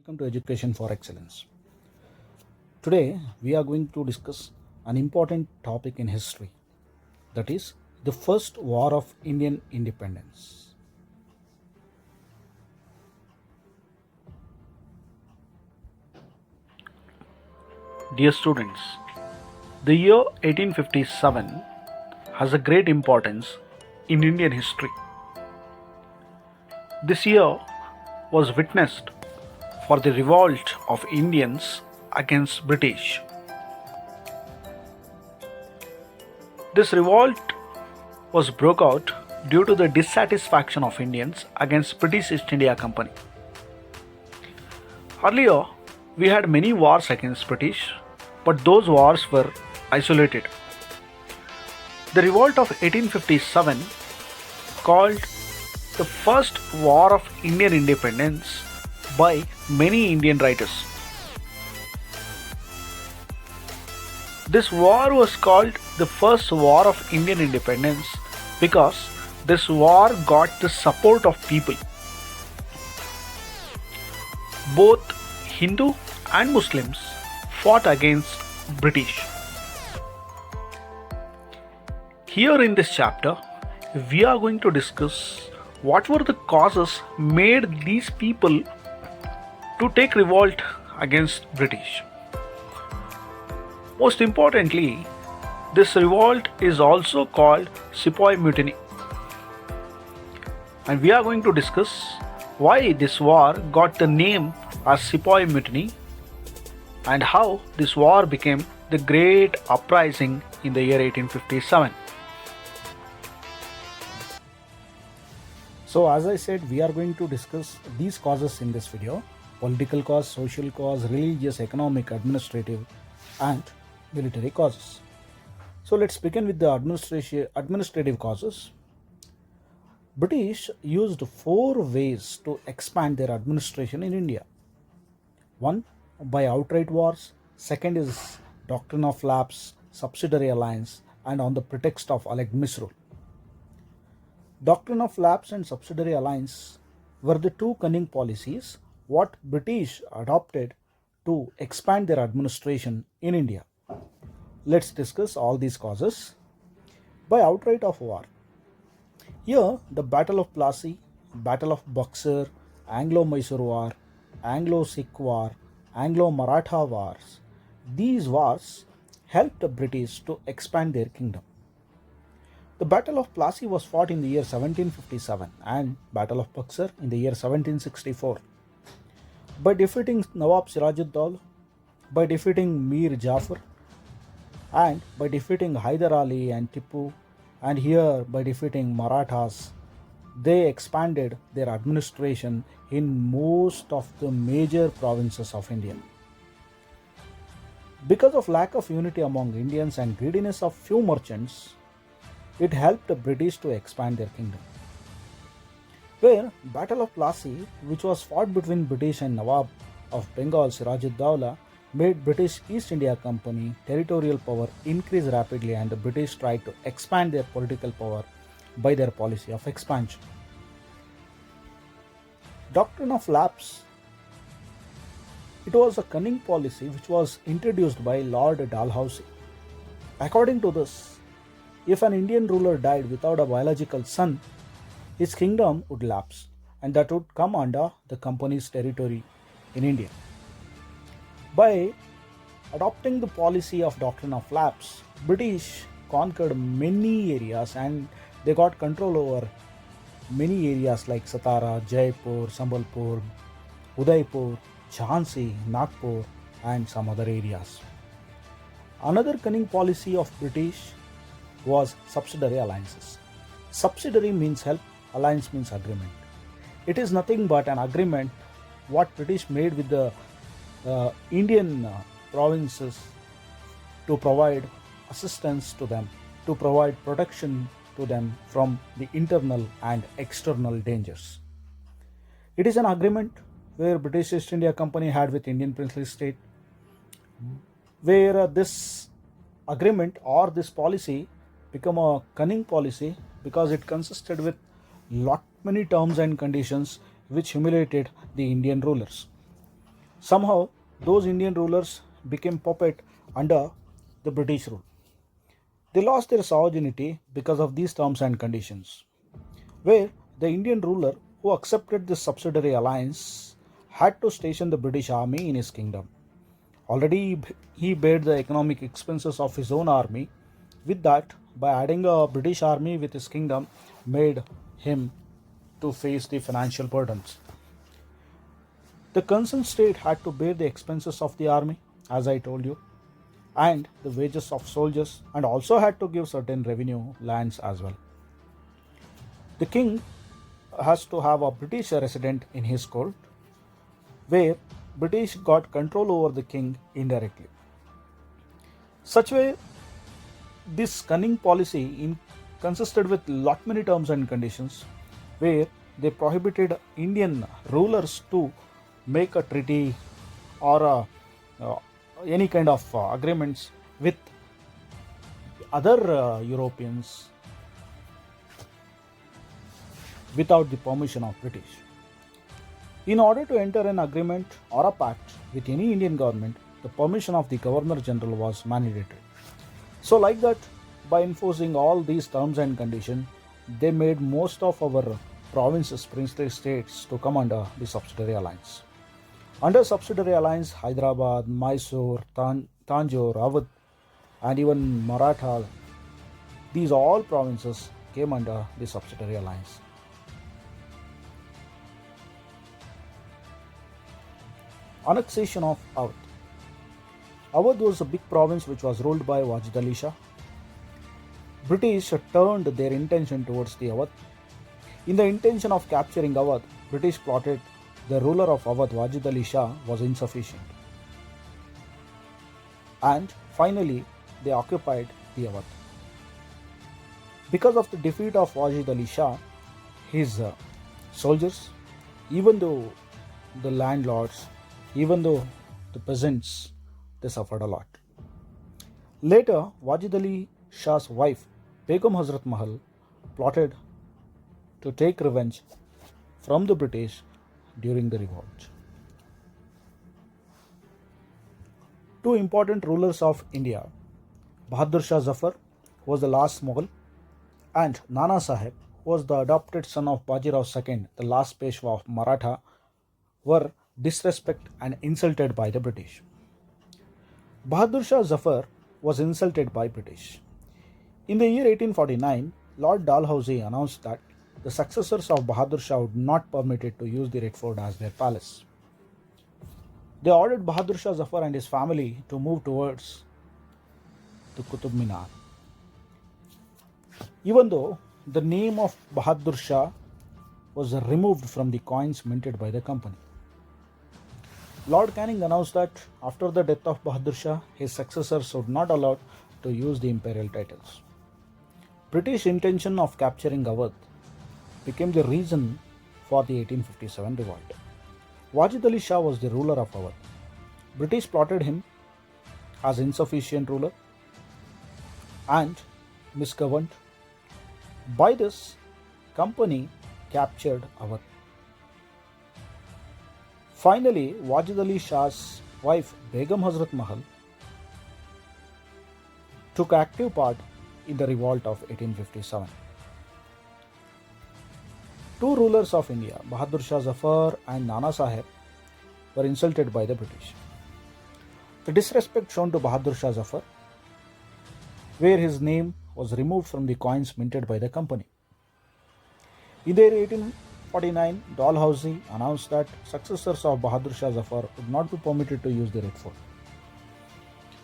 Welcome to Education for Excellence. Today we are going to discuss an important topic in history, that is the first war of Indian independence. Dear students, the year 1857 has a great importance in Indian history. This year was witnessed for the revolt of Indians against British. This revolt was broke out due to the dissatisfaction of Indians against British East India Company. Earlier, we had many wars against British, but those wars were isolated. The revolt of 1857, called the first war of Indian independence by many Indian writers. This war was called the first war of Indian independence because this war got the support of people. Both Hindu and Muslims fought against British. Here in this chapter, we are going to discuss what were the causes made these people to take revolt against British. Most importantly, this revolt is also called Sepoy Mutiny. And we are going to discuss why this war got the name as Sepoy Mutiny and how this war became the great uprising in the year 1857. So as I said, we are going to discuss these causes in this video: political cause, social cause, religious, economic, administrative and military causes. So let's begin with the administrative causes. British used 4 ways to expand their administration in India. One, by outright wars. Second is doctrine of lapse, subsidiary alliance, and on the pretext of alleged misrule. Doctrine of lapse and subsidiary alliance were the two cunning policies what British adopted to expand their administration in India. Let's discuss all these causes. By outright of war. Here, the Battle of Plassey, Battle of Buxar, Anglo-Mysore War, Anglo-Sikh War, Anglo-Maratha wars. These wars helped the British to expand their kingdom. The Battle of Plassey was fought in the year 1757 and Battle of Buxar in the year 1764. By defeating Nawab Sirajuddaulah, by defeating Mir Jafar, and by defeating Hyder Ali and Tipu, and here by defeating Marathas, they expanded their administration in most of the major provinces of India. Because of lack of unity among Indians and greediness of few merchants, it helped the British to expand their kingdom. Where Battle of Plassey, which was fought between British and Nawab of Bengal Sirajuddaulah, made British East India Company territorial power increase rapidly, and the British tried to expand their political power by their policy of expansion. Doctrine of lapse. It was a cunning policy which was introduced by Lord Dalhousie. According to this, if an Indian ruler died without a biological son, his kingdom would lapse and that would come under the company's territory in India. By adopting the policy of doctrine of lapse, British conquered many areas and they got control over many areas like Satara, Jaipur, Sambalpur, Udaipur, Jhansi, Nagpur and some other areas. Another cunning policy of British was subsidiary alliances. Subsidiary means help, alliance means agreement. It is nothing but an agreement what British made with the Indian provinces to provide assistance to them, to provide protection to them from the internal and external dangers. It is an agreement where British East India Company had with Indian princely state, where this agreement or this policy become a cunning policy because it consisted with lot many terms and conditions which humiliated the Indian rulers. Somehow, those Indian rulers became puppet under the British rule. They lost their sovereignty because of these terms and conditions, where the Indian ruler who accepted this subsidiary alliance had to station the British army in his kingdom. Already he bared the economic expenses of his own army. With that, by adding a British army with his kingdom, made him to face the financial burdens. The concerned state had to bear the expenses of the army, as I told you, and the wages of soldiers, and also had to give certain revenue lands as well. The king has to have a British resident in his court, where British got control over the king indirectly. Such way, this cunning policy consisted with lot many terms and conditions, where they prohibited Indian rulers to make a treaty or any kind of agreements with other Europeans without the permission of British. In order to enter an agreement or a pact with any Indian government, the permission of the Governor General was mandatory. So, like that, by enforcing all these terms and conditions, they made most of our provinces, princely states, to come under the subsidiary alliance. Under subsidiary alliance, Hyderabad, Mysore, Tanjore, Awadh, and even Maratha, these all provinces came under the subsidiary alliance. Annexation of Awadh. Awadh was a big province which was ruled by Wajid Ali Shah. British turned their intention towards the Awadh. In the intention of capturing Awadh, British plotted the ruler of Awadh, Wajid Ali Shah, was insufficient. And finally, they occupied the Awadh. Because of the defeat of Wajid Ali Shah, his soldiers, even though the landlords, even though the peasants, they suffered a lot. Later, Wajid Ali Shah's wife, Begum Hazrat Mahal, plotted to take revenge from the British during the revolt. Two important rulers of India, Bahadur Shah Zafar, who was the last Mughal, and Nana Sahib, who was the adopted son of Bajirao II, the last Peshwa of Maratha, were disrespected and insulted by the British. Bahadur Shah Zafar was insulted by British. In the year 1849, Lord Dalhousie announced that the successors of Bahadur Shah would not be permitted to use the Red Fort as their palace. They ordered Bahadur Shah Zafar and his family to move towards the Qutub Minar. Even though the name of Bahadur Shah was removed from the coins minted by the company. Lord Canning announced that after the death of Bahadur Shah, his successors would not allowed to use the imperial titles. British intention of capturing Awadh became the reason for the 1857 revolt. Wajid Ali Shah was the ruler of Awadh. British plotted him as insufficient ruler and misgoverned. By this, company captured Awadh. Finally, Wajid Ali Shah's wife Begum Hazrat Mahal took active part in the revolt of 1857. Two rulers of India, Bahadur Shah Zafar and Nana Sahib, were insulted by the British. The disrespect shown to Bahadur Shah Zafar, where his name was removed from the coins minted by the company. In the year 1849, Dalhousie announced that successors of Bahadur Shah Zafar would not be permitted to use the Red Fort.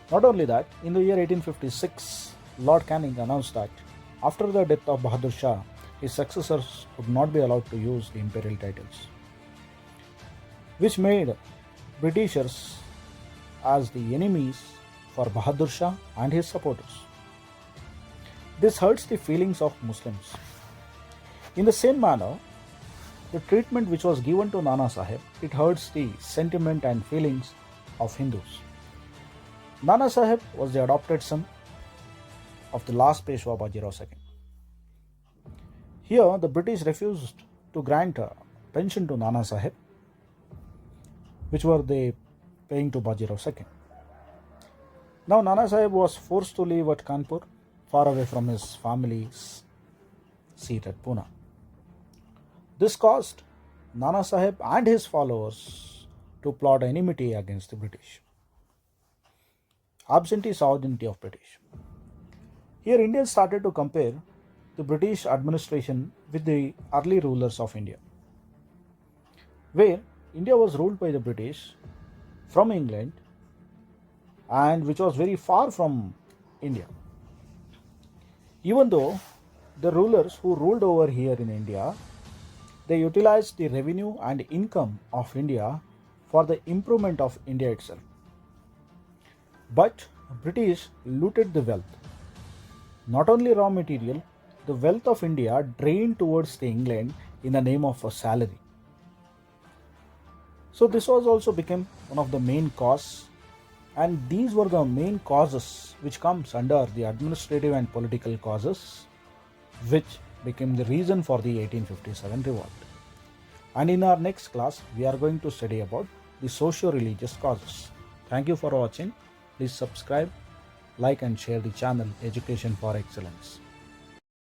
Not only that, in the year 1856, Lord Canning announced that after the death of Bahadur Shah, his successors would not be allowed to use the imperial titles, which made Britishers as the enemies for Bahadur Shah and his supporters. This hurts the feelings of Muslims. In the same manner, the treatment which was given to Nana Sahib, it hurts the sentiment and feelings of Hindus. Nana Sahib was the adopted son of the last Peshwa Bajirao II. Here, the British refused to grant a pension to Nana Sahib, which were the paying to Bajirao II. Now Nana Sahib was forced to leave at Kanpur, far away from his family's seat at Pune. This caused Nana Sahib and his followers to plot enmity against the British. Absentee sovereignty of British. Here Indians started to compare the British administration with the early rulers of India, where India was ruled by the British from England and which was very far from India. Even though the rulers who ruled over here in India, they utilized the revenue and income of India for the improvement of India itself. But British looted the wealth. Not only raw material, the wealth of India drained towards the England in the name of a salary. So this was also became one of the main causes, and these were the main causes which comes under the administrative and political causes which became the reason for the 1857 revolt. And in our next class we are going to study about the socio-religious causes. Thank you for watching. Please subscribe, like and share the channel Education for Excellence.